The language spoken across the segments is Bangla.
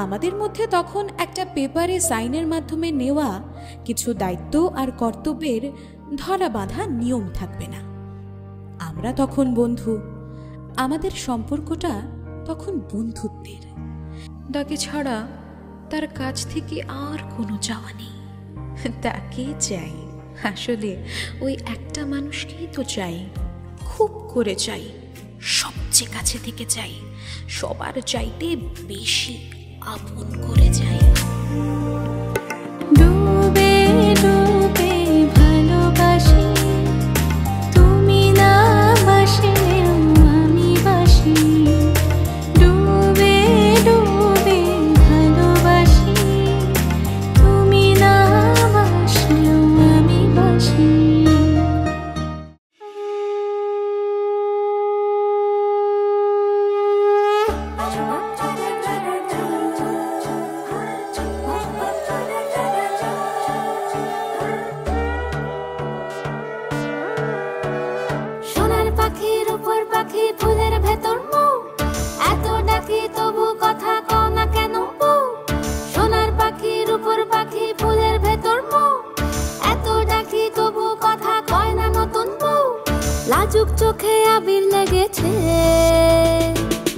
আমাদের মধ্যে তখন একটা পেপারে সাইনের মাধ্যমে নেওয়া কিছু দায়িত্ব আর কর্তব্যের ধরা বাঁধা নিয়ম থাকবে না। আমরা তখন বন্ধু, আমাদের সম্পর্কটা তখন বন্ধুত্বের। তাকে ছাড়া তার কাছ থেকে আর কোনো চাওয়া নেই। তাকে চাই, আসলে ওই একটা মানুষকেই তো চাই, খুব করে চাই, সবচেয়ে কাছে থেকে চাই, সবার চাইতে বেশি আপন করে চাই। ডুবে ডুবে ভালোবাসি, তুমি না বাসলেও আমি বাসি। ডুবে ডুবে ভালোবাসি, তুমি না বাসলেও আমি বাসি। সোনার পাখির উপর পাখি, ফুলের ভেতর মৌ, এত ডাকি তবু কথা কও না কেন বউ। সোনার পাখির উপর পাখি, ফুলের ভেতর মৌ, এত ডাকি তবু কথা কয় না নতুন বউ। লাজুক চোখে আবির লেগেছে,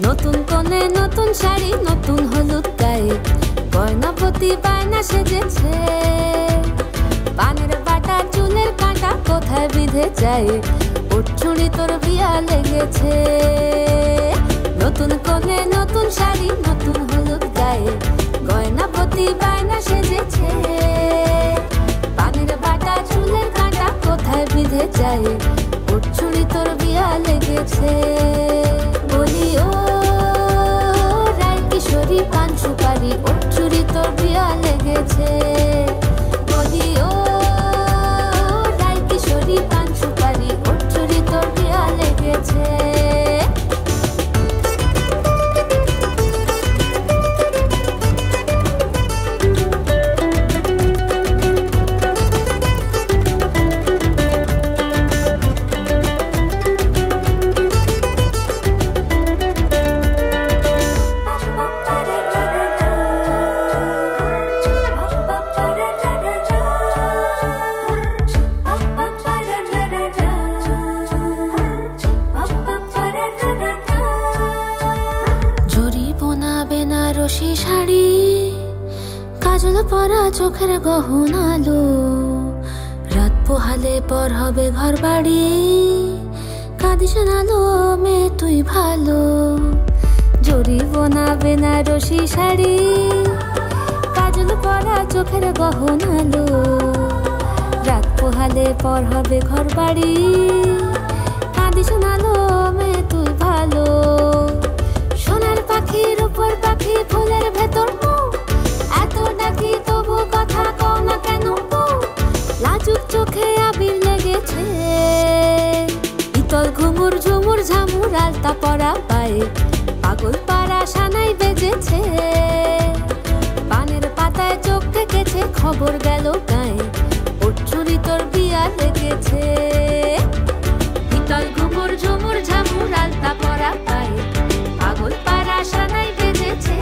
নতুন কোণে নতুন শাড়ি, নতুন হলুদ গায়ে, গয়নাপতি বায়না সেজেছে। পানের বাটা চুলের কাঁটা কোথায় বিঁধে যায়, উঠছুড়ি তোর বিয়া লেগেছে। নতুন কোণে নতুন শাড়ি, নতুন হলুদ গায়ে, গয়নাপতি বায়না সেজেছে। পানের বাটা চুলের কাঁটা কোথায় বিঁধে যায়, উঠছুড়ি তোর বিয়া লেগেছে। বলি ও রায় কিশোরী পান সুপারি, উঠছুড়ি তোর বিয়া লেগেছে। বলি ও রায় কিশোরী পান সুপারি, উঠছুড়ি তোর বিয়া লেগেছে। বেনারসি শাড়ি, কাজল পরা চোখের গহনালো, রাত পোহালে পর হবে ঘর বাড়ি, কাঁদিস নালো মেয়ে তুই ভালো। জরি বোনা বেনারসি শাড়ি, কাজল পরা চোখের গহনালো, রাত পোহালে পর হবে ঘর বাড়ি, কাঁদিস নালো মেয়ে তুই ভালো। সোনার পাখির উপর পাখি, ফুলের ভেতর মৌ, এত ডাকি তবু কথা কও না কেন বউ। লাজুক চোখে আবির লেগেছে, ইতল ঘুমুর ঝুমুর ঝামুর আলতা পরা পায়ে, পাগল পাড়া সানাই বেজেছে। পানের পাতায় চোখ থেকেছে, খবর গেল গায়ে, উঠছুড়ি তোর বিয়া লেগেছে। ইতল ঘুমুর ঝুমুর ঝামুর আলতা পরা পায়ে, পাগল পাড়া সানাই বেজেছে।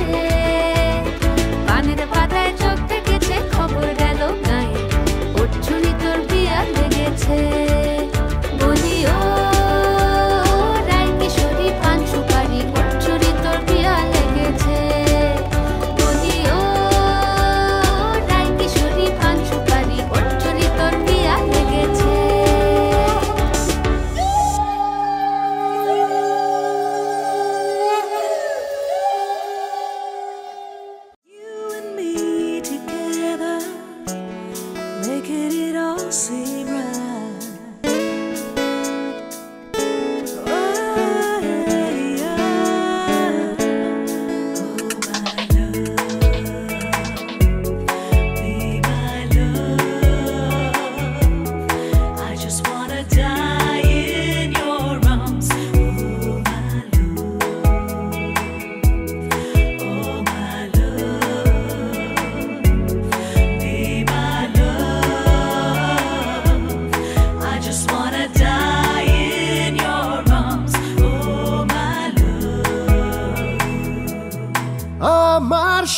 পানের পাতায় চোখ থেকেছে, খবর গেল গায়ে, উঠছুড়ি তোর বিয়া লেগেছে। বলি ও রায় কিশোরী পান সুপারি,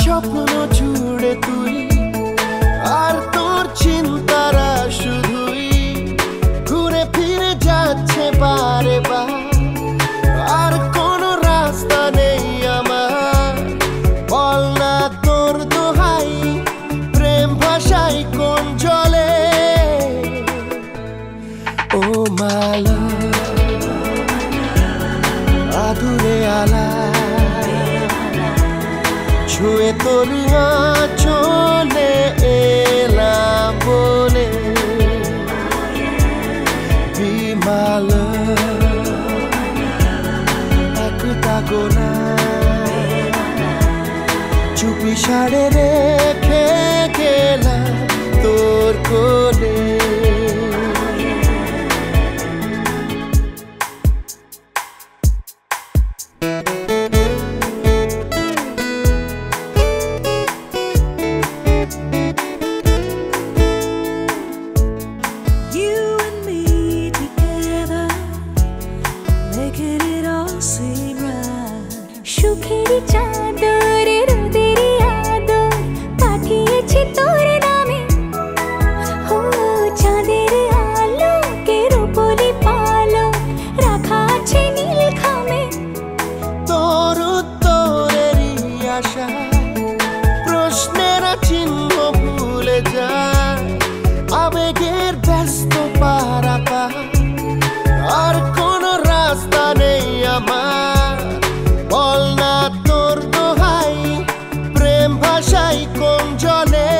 স্বপ্ন জুড়ে তুই আর তোর চিন্তারা শুধুই ঘুরে ফিরে যাচ্ছে বারে বার। আর কোনো রাস্তা নেই আমার, বল না তোর দোহাই, প্রেম ভাষাই কোন জলে। ও মালা আদুরে আলা ছুঁয়ে তোর চলে এলাম বলে বিমাল একটা গোনা চুপি সাড়ে রেখে গেলাম তোর কোলে। প্রশ্নের চিহ্ন ভুলে যায় আবেগের ব্যস্ত পারাপা। আর কোনো রাস্তা নেই আমার, বল না তোর দোহাই, প্রেম ভাষাই কোন জলে।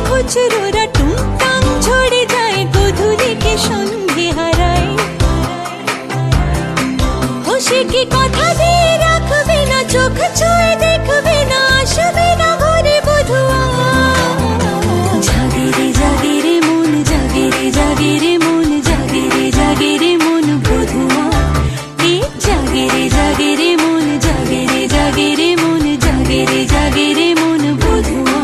খুচরোরা টুংটাং ঝরে যায় গধূলিকে সন্ধে হারায়। সে কি কথা দিয়ে রাখবে না, চোখ ছুঁয়ে দেখবে না, আসবে না ঘরে বধুয়া। জাগে রে জাগে রে মন, জাগে রে জাগে রে মন, জাগে রে জাগে রে মন বধুয়া। জাগে রে জাগে রে মন, জাগে রে জাগে রে মন, জাগে রে জাগে রে মন বধুয়া।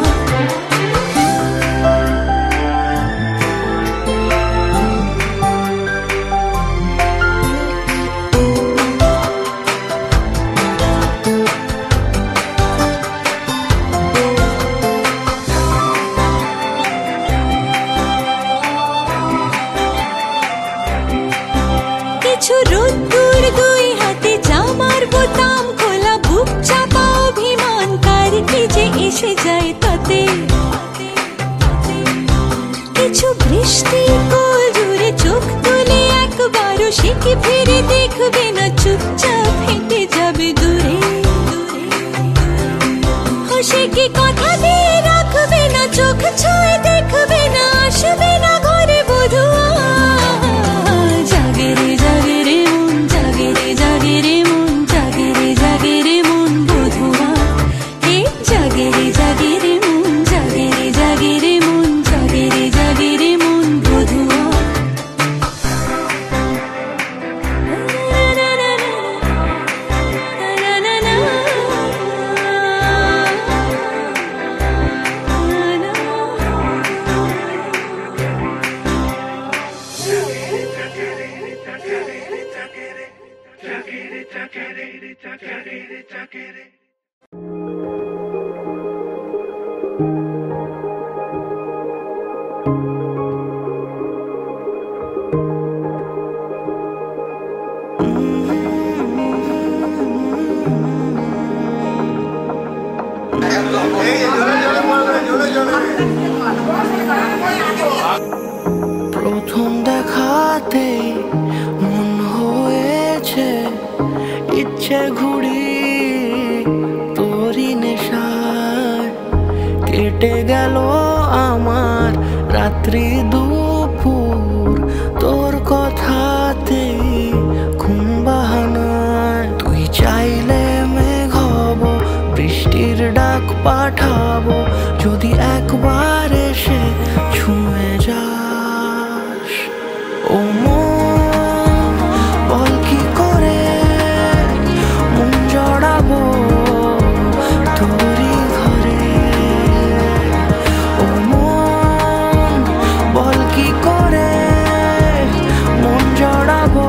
রোদ্দুর দুই হাতে, জামার বোতাম খোলা, বুক চাপা অভিমান, কার কি যে এসে যায় তাতে। কিছু বৃষ্টি কোল জুড়ে চোখ তুলে একবারও সে কি ফিরে দেখবে না, চুপচাপ হেঁটে যাবে দূরে। সে কি কথা দিয়ে রাখবে না, চোখ কথাতেই মন হয়েছে ইচ্ছে ঘুড়ি তোরই নেশায়। কেটে গেল আমার রাত্রি দুপুর তোর কথাতেই ঘুম বাহানায়। তুই চাইলে মেঘ হব, বৃষ্টির ডাক পাঠাবো, যদি একবার এসে ছুঁয়ে যাস। ও মন বল কি করে মন জড়াবো তোরই ঘরে। ও মন বল কি করে মন জড়াবো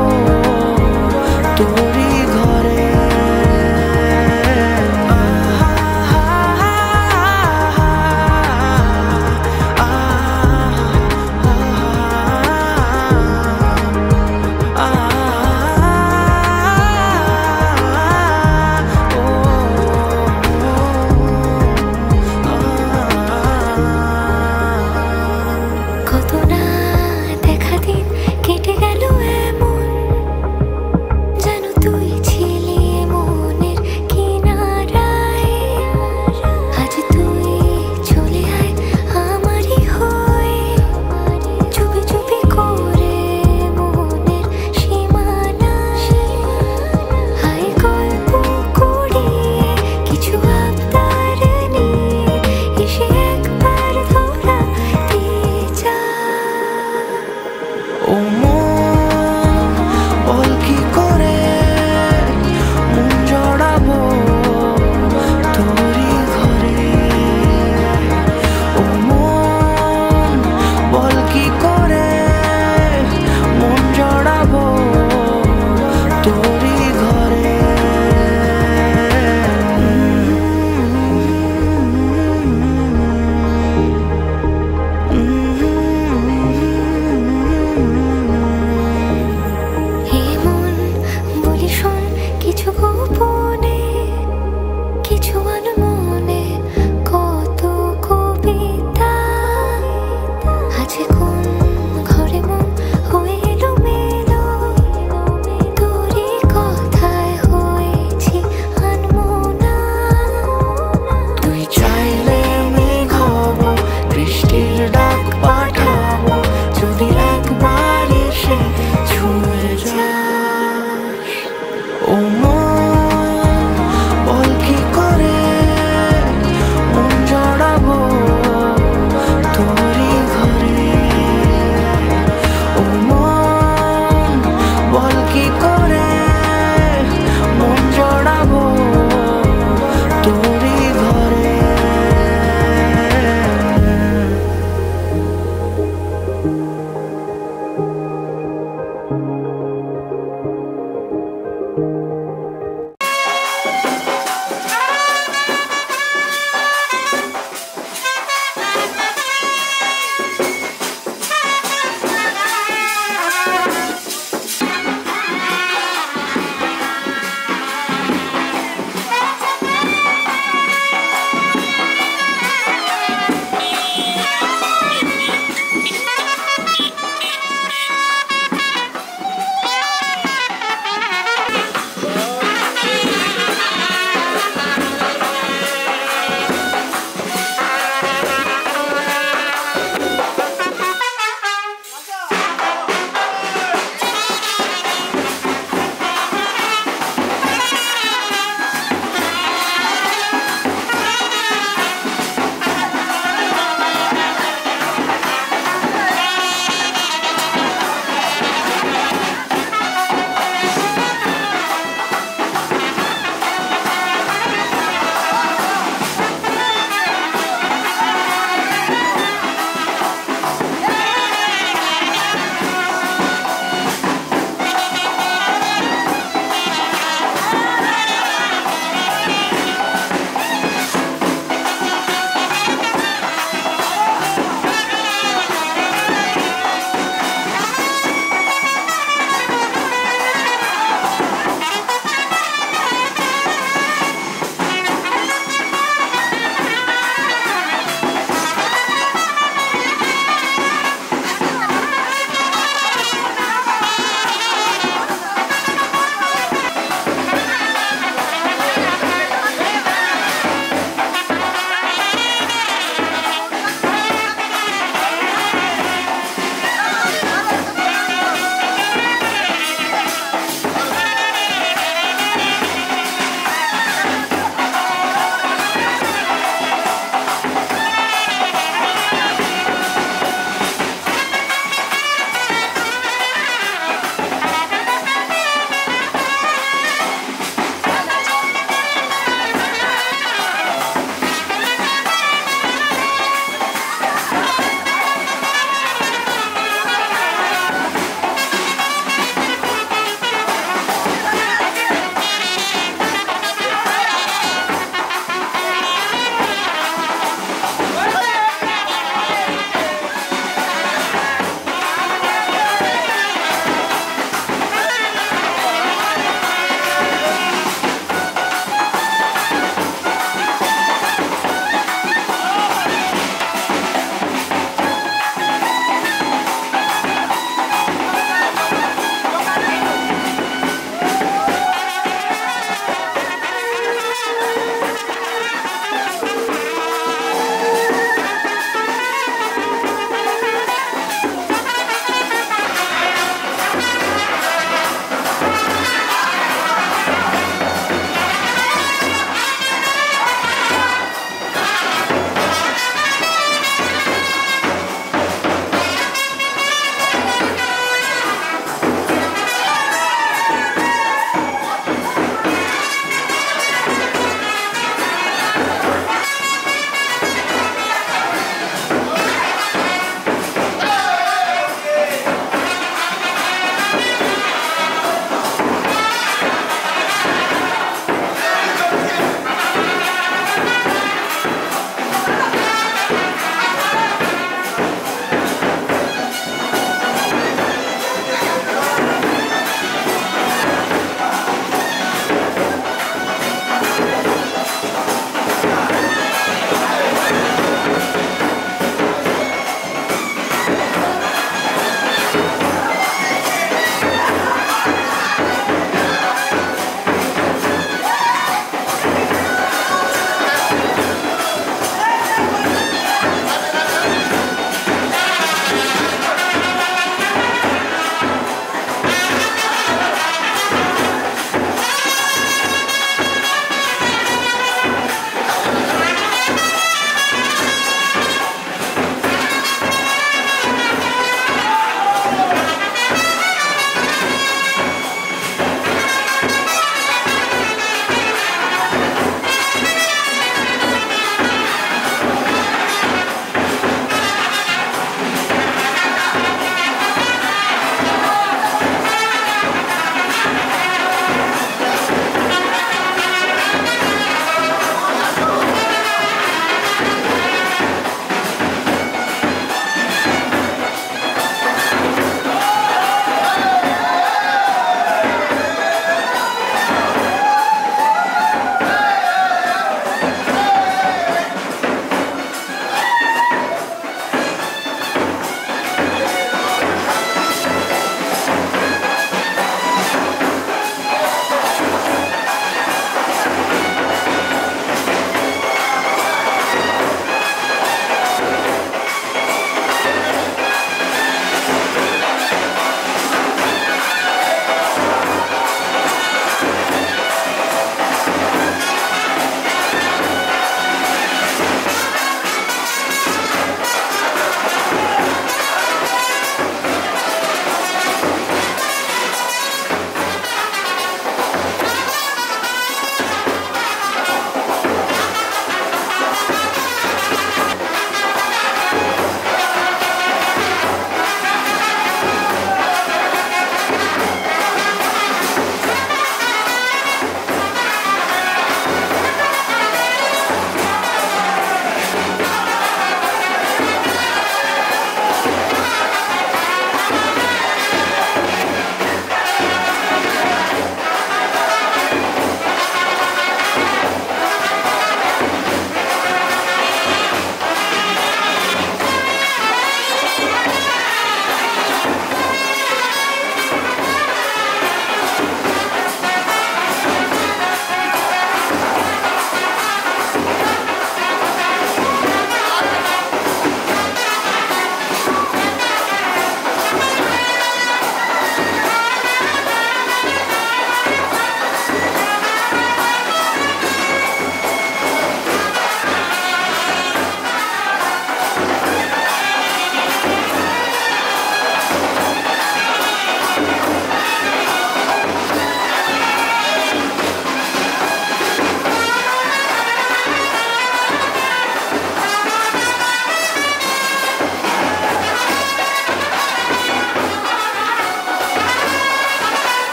তোরই ঘরে।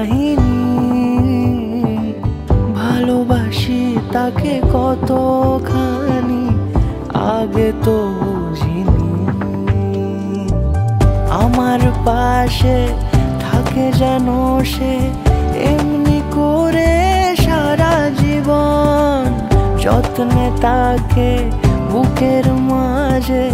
কাহিনী, ভালোবাসি তাকে কতখানি আগে তো বুঝিনি। আমার পাশে থাকে যেন সে এমনি করে সারা জীবন, যত্নে তাকে বুকের মাঝে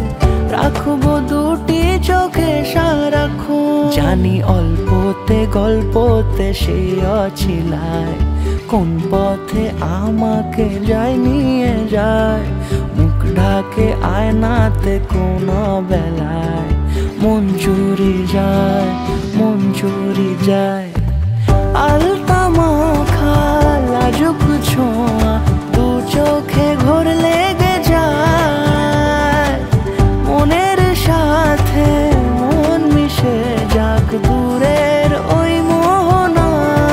রাখবো দুটি চোখে সারাক্ষণ। জানি অল্পতে গল্পতে সে অছিলায়, কোন পথে আমাকে যায় নিয়ে যায়। মুখ ঢাকে আয়নাতে কোন বেলায়, মন চুরি যায়, মন চুরি যায়। আলতা মাখা লাজুক ছোঁয়া দু চোখে ঘোর লেগে যায়। মনের সাথে মন মিশে যাক দূরের ওই মোহনায়।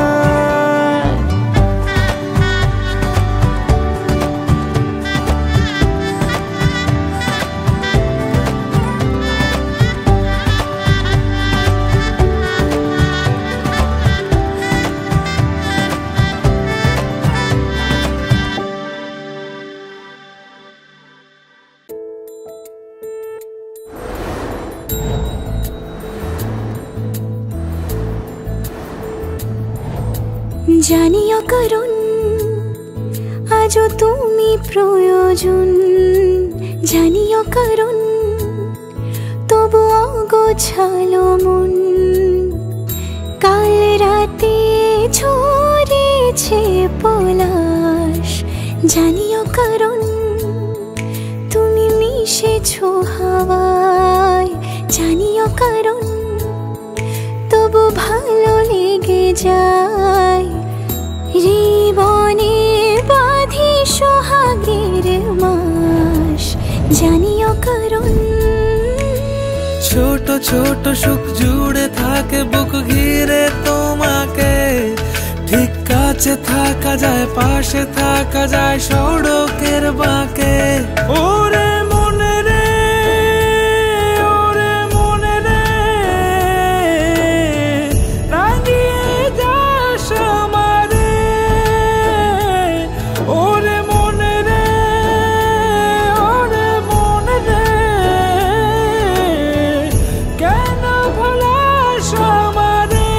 জানিও কারণ আজও তুমি প্রয়োজন, জানিও কারণ তবু অগোছালো মন। কাল রাতে ছড়িয়েছে পলাশ, জানিও কারণ তুমি মিশেছো হাওয়ায়। জানিও কারণ তবু ভালো লেগে যায়। জীবনে বাঁধি সোহাগের মাস, জানিও কারণ ছোট ছোট সুখ জুড়ে থাকে বুক ঘিরে তোমাকে। ঠিক কাছে থাকা যায়, পাশে থাকা যায় সড়কের বাঁকে। ওরে মনে রে, ওরে মনে রে, রাঙিয়ে যাস আমারে। ওরে মনে রে, ওরে মনে রে, কেন ভোলাস আমারে।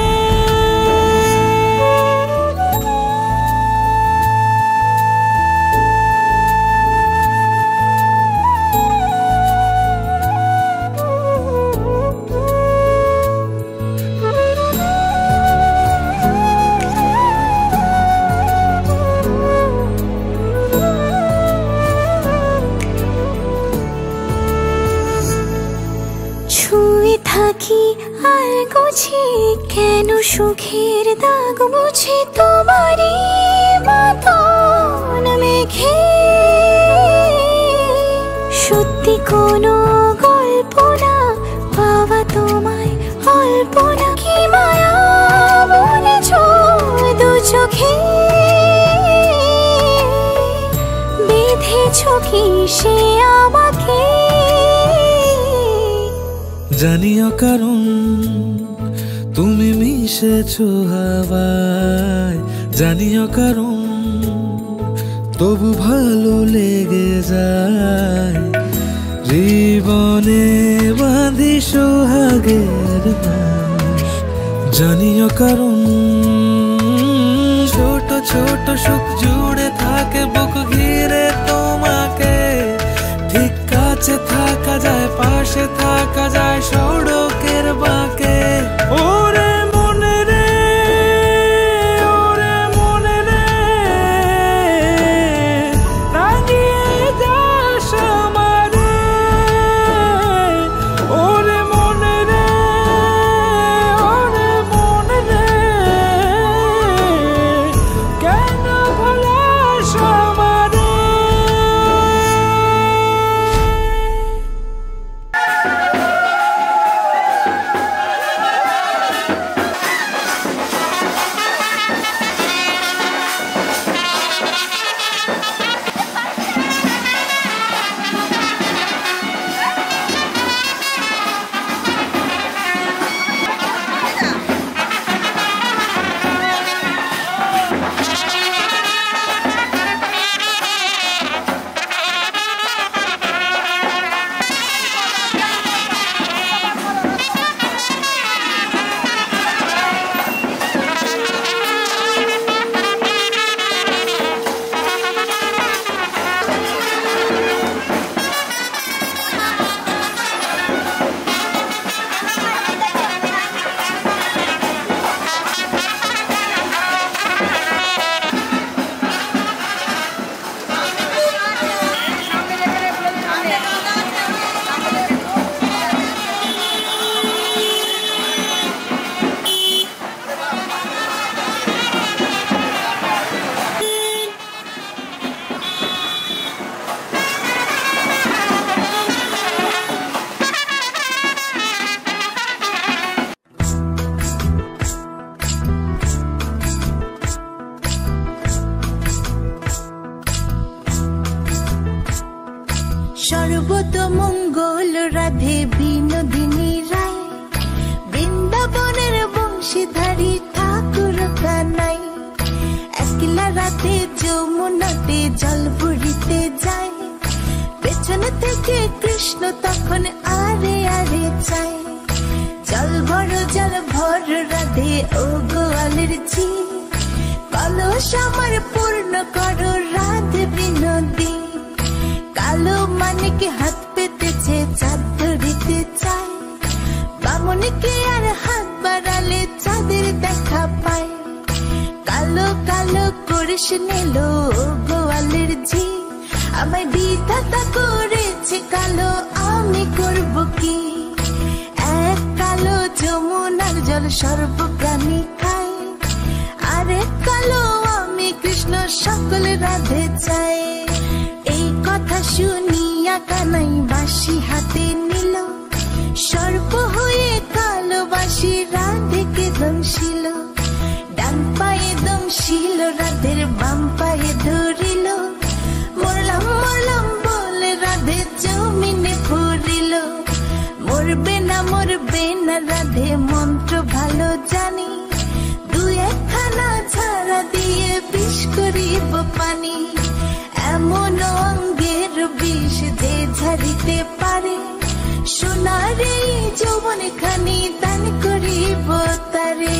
ছুঁয়ে থাকি আর গুছি কেন সুখের দাগ বুঝি তোমারই মতন মেঘে। সত্যি কোনো গল্প না পাওয়া তোমায় অল্প না, কি মায়া বলেছ দু চোখে। বেঁধেছ কি সে আমাকে, জানিও কারণ তুমি মিশেছো হাওয়ায়। জানিও কারণ তবু ভালো লেগে যায়। জীবনে বাঁধি সোহাগের মাস, জানিও কারণ ছোট ছোট সুখ জুড়ে থাকে বুক ঘিরে তোমাকে। ঠিক কাছে থাকা যায়, পাশে থাকা যায় সড়কের বাঁকে। ওরে মনে রে, ওরে মনে রে, রাঙিয়ে যাস আমারে। ওরে মনে রে, ওরে মনে রে, কেন ভোলাস আমারে। মঙ্গল রাধে বিনোদিনী রায়, বৃন্দাবনের বংশীধারী ঠাকুর কানাই, একলা রাতে যমুনাতে জল ভরিতে যায়, পেছনে থেকে কৃষ্ণ তখন আরে আরে চায়, জল ভর রাধে ও গোয়ালের ঝি, কলস আমার পূর্ণ করো রাধে বিনোদী, কালো মানিকে হাত পেতেছে চাঁদ ধরিতে চায়, বামুনিকে আর হাত বাড়ালে চাঁদের দেখা পায়, কালো কালো করিস নিল গোয়ালের ঝি, আমায় বিধাতা করেছে কালো আমি করব কি, এক কালো যমুনার জল সর্বপ্রাণী খায়, আরেক কালো আমি কৃষ্ণ সকল রাধে চাই। এই কথা শুনিয়া কানাই বাঁশি হাতে নিল, সর্প হয়ে কালো বাঁশি রাধেকে দংশিল, ডান পায়ে দংশিল রাধের বাম পায়ে ধরিল, মরলাম মরলাম বলে রাধে জমিনে পড়িল, মরবে না রাধে মন্ত্র ভালো জানি, দু একখানা ঝাড়া দিয়ে বিষ করিব পানি, এমন অঙ্গের বিষ যে ঝাড়িতে পারে, সোনার এই যৌবন খানি দান করিব তারে।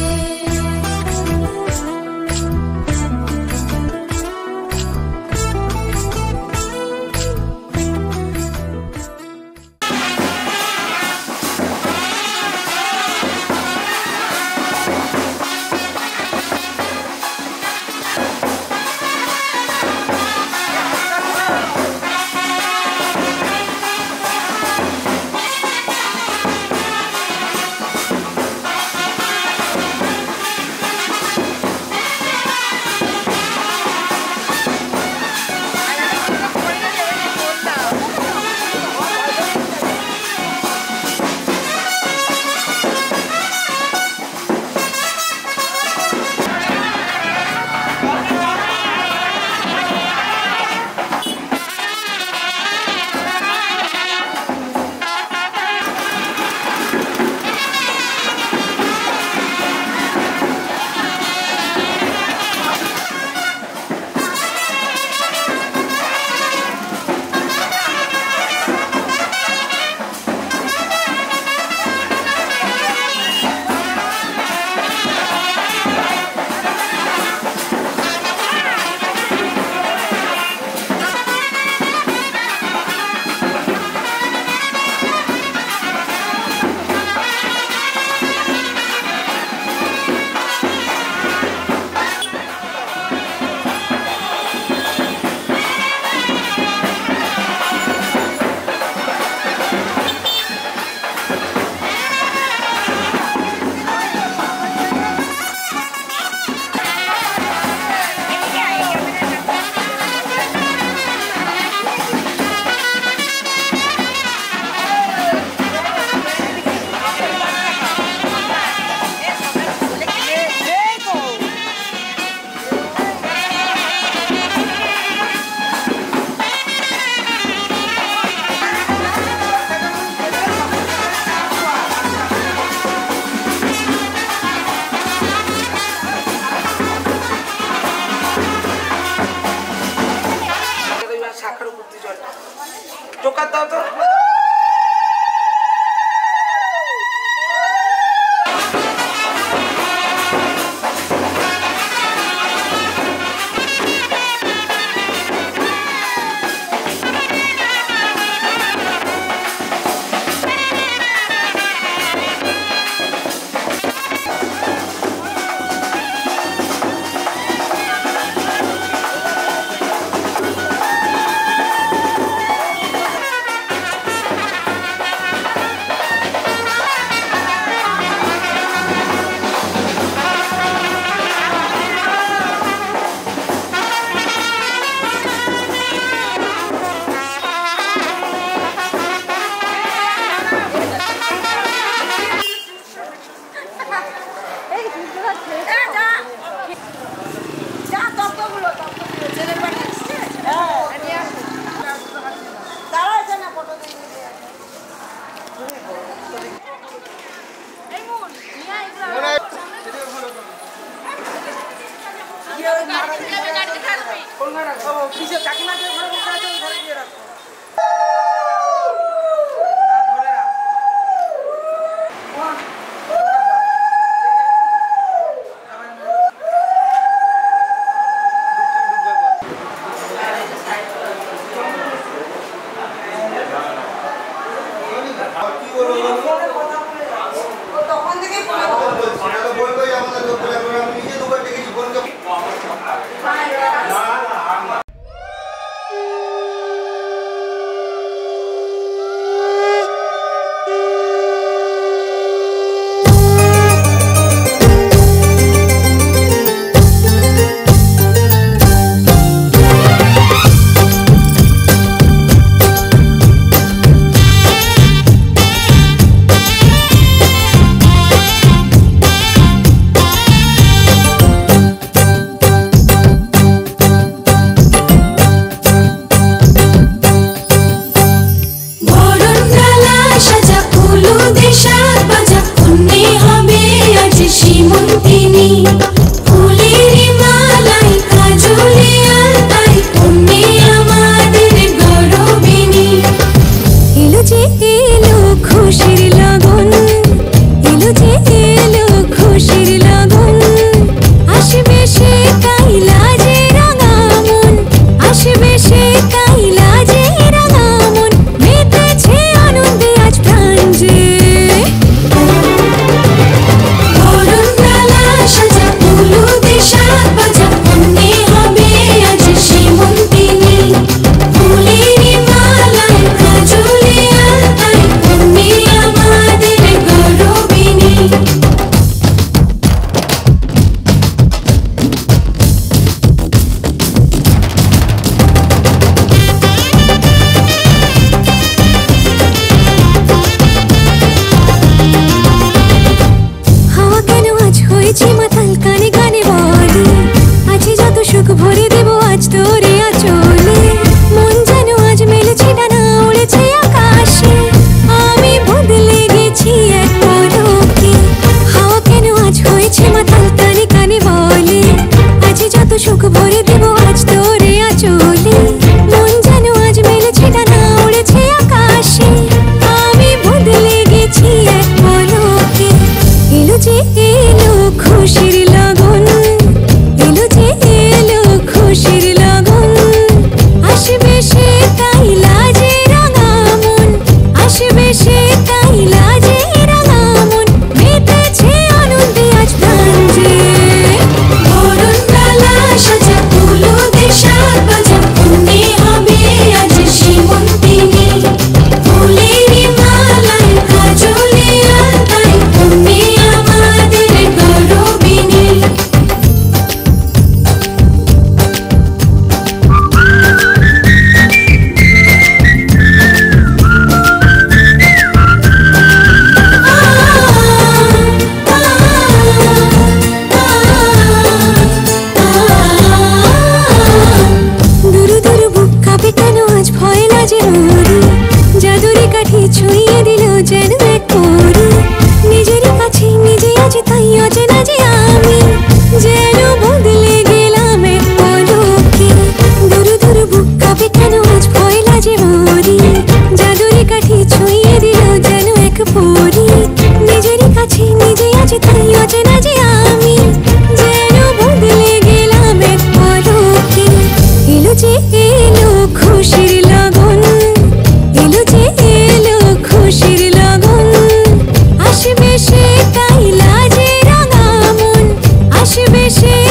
আসবে সে